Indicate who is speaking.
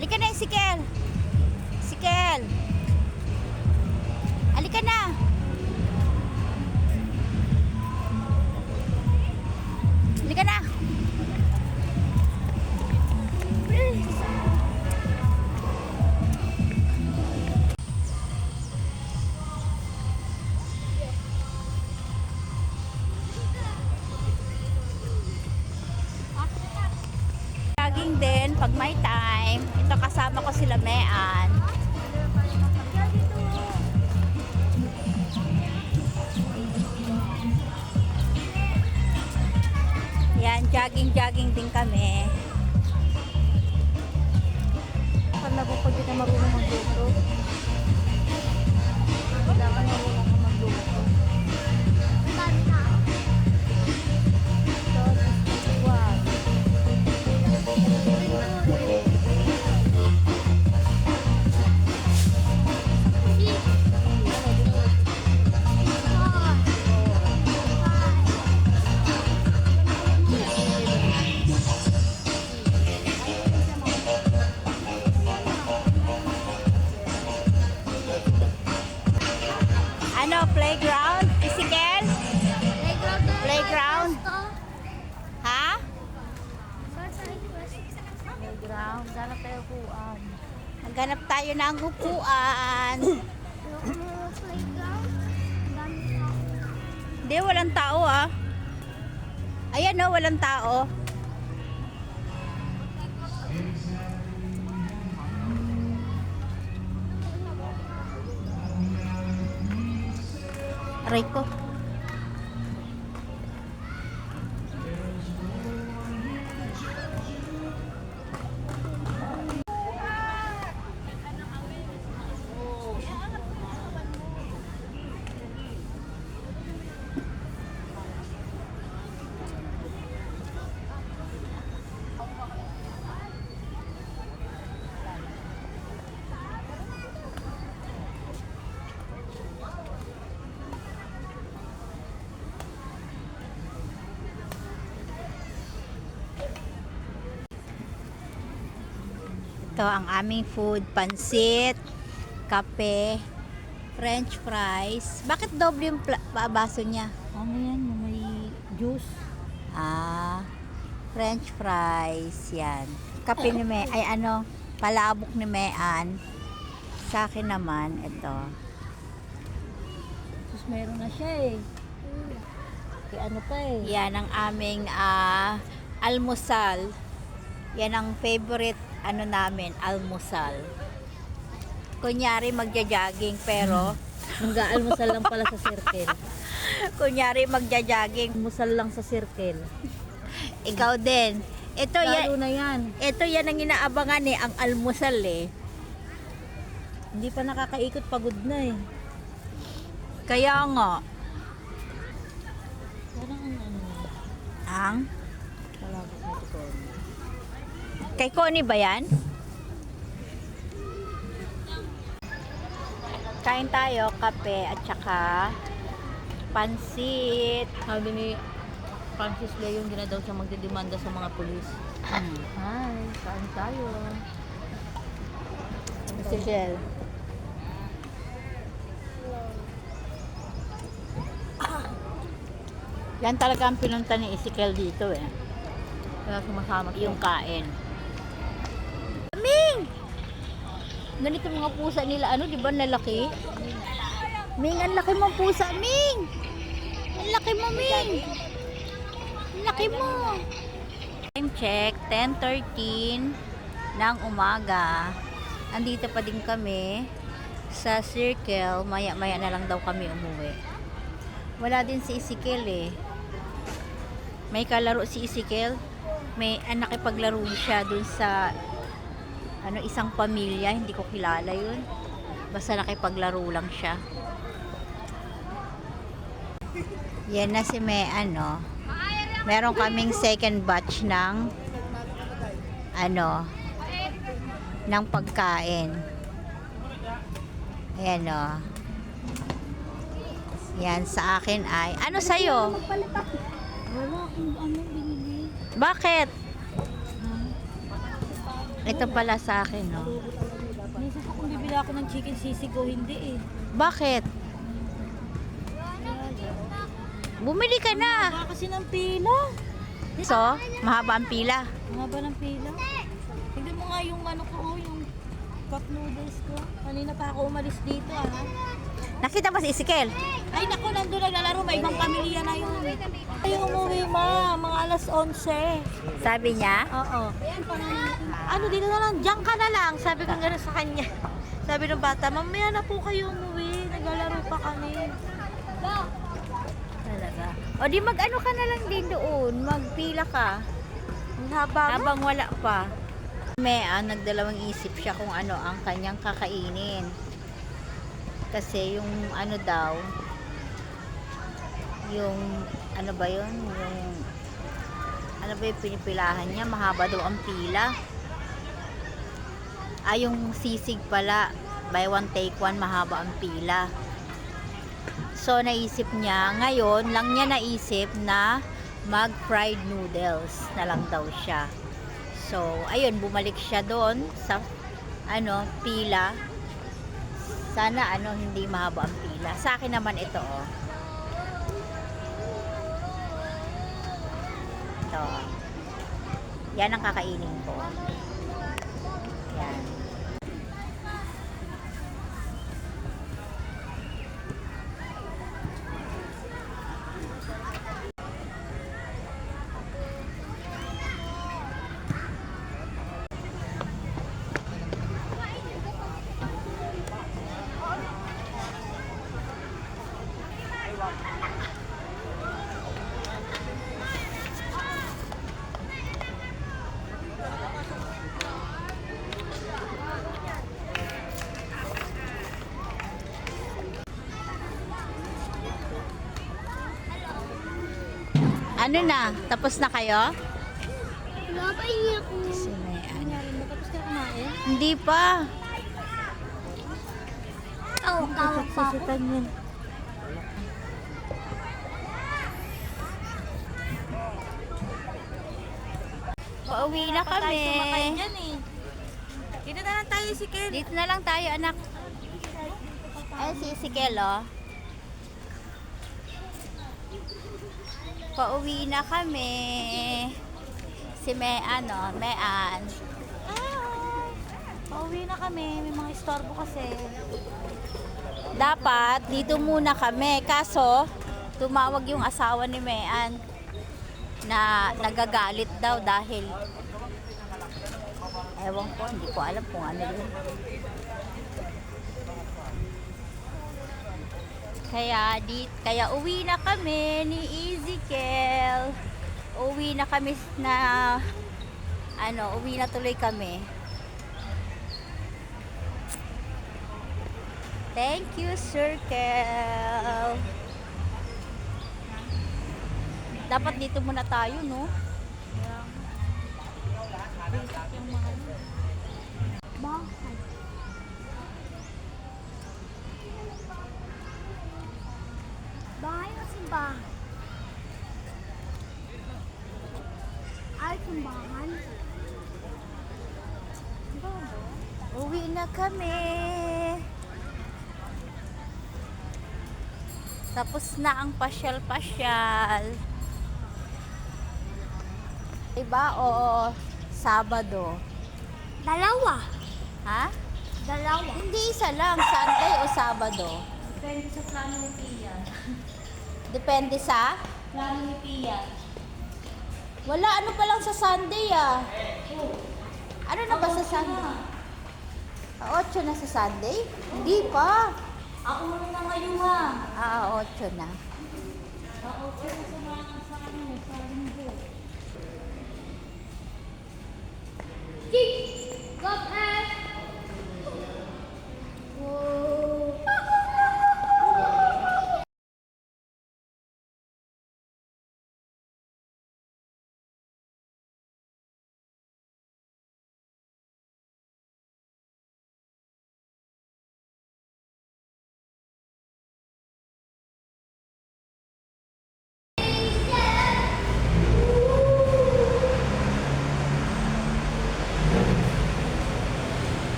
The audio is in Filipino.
Speaker 1: Halika na, Ezekiel. Ezekiel. Halika na. Halika na. Jogging din pag may time. Ito kasama ko sila Mean. Yan, jogging din kami.
Speaker 2: Kala ko pag di ka marunong magluto. Kailangan marunong ka magluto.
Speaker 1: Ano, playground? Ezekiel? Playground? Ha?
Speaker 2: Playground. Sana tayo kuan.
Speaker 1: Maghanap tayo ng upuan. Hindi, walang tao ah. Ayan o, walang tao. Aray ko. Ito ang aming food, pansit, kape, french fries. Bakit doble yung baso niya?
Speaker 2: Ano yan? May juice.
Speaker 1: Ah, french fries, yan. Kape ni May, ay ano, palabok ni Mayan. Sa akin naman, ito.
Speaker 2: Tapos meron na siya eh. Kaya ano pa eh.
Speaker 1: Yan ang aming almusal. Yan ang favorite ano namin, almusal. Kunyari magja-jogging pero
Speaker 2: Nag-aalmusal lang pala sa circle.
Speaker 1: kunyari magja-jogging,
Speaker 2: Almusal lang sa circle.
Speaker 1: ikaw din. Ito
Speaker 2: Lalo
Speaker 1: yan,
Speaker 2: na yan.
Speaker 1: ito yan ang inaabangan eh, ang almusal eh.
Speaker 2: Hindi pa nakakaikot, pagod na eh.
Speaker 1: Kaya nga,
Speaker 2: Parang ano.
Speaker 1: ang
Speaker 2: Palabok na ito.
Speaker 1: kay Connie ba yan? Kain tayo, kape at saka pansit.
Speaker 2: Sabi ni Francis Leon, hindi na daw siya magdedemanda sa mga pulis. Hi, kain tayo.
Speaker 1: Si Shell. Yan talaga ang pinunta ni Ezekiel dito eh.
Speaker 2: Kaya sumasama siya.
Speaker 1: Yung kain. Ming! Ganito mga pusa nila, ano, di ba nalaki? Ming, ang laki mong pusa, Ming! Ang laki mo, Ming! Ang laki mo! Time check, 10:13 ng umaga. Andito pa din kami sa circle. Maya-maya na lang daw kami umuwi. Wala din si Ezekiel eh. May kalaro si Ezekiel. May nakipaglaro siya dun sa ano, isang pamilya, hindi ko kilala yun. Basta nakipaglaro lang siya. Yan na si May, ano. Meron kaming second batch ng ano, ng pagkain. Ayan o. Yan, sa akin ay, ano sa'yo?
Speaker 2: Wala akong ano binili.
Speaker 1: Bakit? Ito pala sa akin, no?
Speaker 2: Naisip ko kung bibili ako ng chicken sisig o hindi eh.
Speaker 1: Bakit? Bumili ka na.
Speaker 2: Baka kasi ng pila.
Speaker 1: So, mahaba ang pila.
Speaker 2: Ang haba ng pila. Tignan mo nga yung ano ko, oh, yung cup noodles ko. Kanina pa ako umalis dito ah.
Speaker 1: Nakita ba si Isikel?
Speaker 2: Ay naku, nandun naglalaro. May ibang pamilya na yun. Ay, umuwi ma. Mga alas 11.
Speaker 1: Sabi niya.
Speaker 2: Oo. Ano, dito na lang. Diyan ka na lang. Sabi ko gano'n sa kanya. Sabi ng bata, mamaya na po kayo umuwi. Naglalaro pa kami.
Speaker 1: Talaga. O di mag-ano ka na lang din doon. Magpila ka.
Speaker 2: Ang haba mo.
Speaker 1: Habang wala pa. Nagdalawang isip siya kung ano ang kanyang kakainin. Kasi yung ano daw, yung ano ba yun? Yung ano ba yung pinipilahan niya? Mahaba daw ang pila. Yung sisig pala. Buy one take one, mahaba ang pila. So naisip niya, ngayon lang niya naisip na mag fried noodles na lang daw siya. So ayun, bumalik siya doon sa ano, pila. Sana ano, hindi mahaba ang pila. Sa akin naman ito, oh. Ito. Yan ang kakainin ko. Yan. Ano na? Tapos na kayo? Si Mayan.
Speaker 2: Tapos ka kumain?
Speaker 1: Hindi pa.
Speaker 2: Kawak pa ako. Yan.
Speaker 1: Pauwi na kami.
Speaker 2: Sumakay dyan eh. Dito na lang tayo si Ken.
Speaker 1: Dito na lang tayo, anak. Ay, si Isikel, oh. Pauwi na kami. Si Mayan, oh. Mayan.
Speaker 2: Pauwi na kami. May mga istorbo kasi.
Speaker 1: Dapat, dito muna kami. Kaso, tumawag yung asawa ni Mayan na nagagalit daw dahil ewan ko, hindi ko alam kung ano yun. Kaya uwi na kami ni Ezekiel. Uwi na kami na uwi na tuloy kami. Thank you, Circle. Dapat dito muna tayo, no?
Speaker 3: Bakit? Bahay o simbahan? Ay, simbahan?
Speaker 1: Uwi na kami. Tapos na ang pasyal-pasyal. Diba? O Sabado.
Speaker 3: Dalawa.
Speaker 1: Ha?
Speaker 3: Dalawa.
Speaker 1: Hindi isa lang. Sunday o Sabado.
Speaker 2: Depende sa plano ni Pia.
Speaker 1: Depende sa?
Speaker 2: Plano ni Pia.
Speaker 1: Wala, ano pa lang sa Sunday ah. Ano na ba sa Sunday? 8 na sa Sunday? Hindi pa.
Speaker 2: Ako muna na ngayon ha.
Speaker 1: 8 na.
Speaker 2: Ako muna sa mga sa linggo.
Speaker 3: Chicken!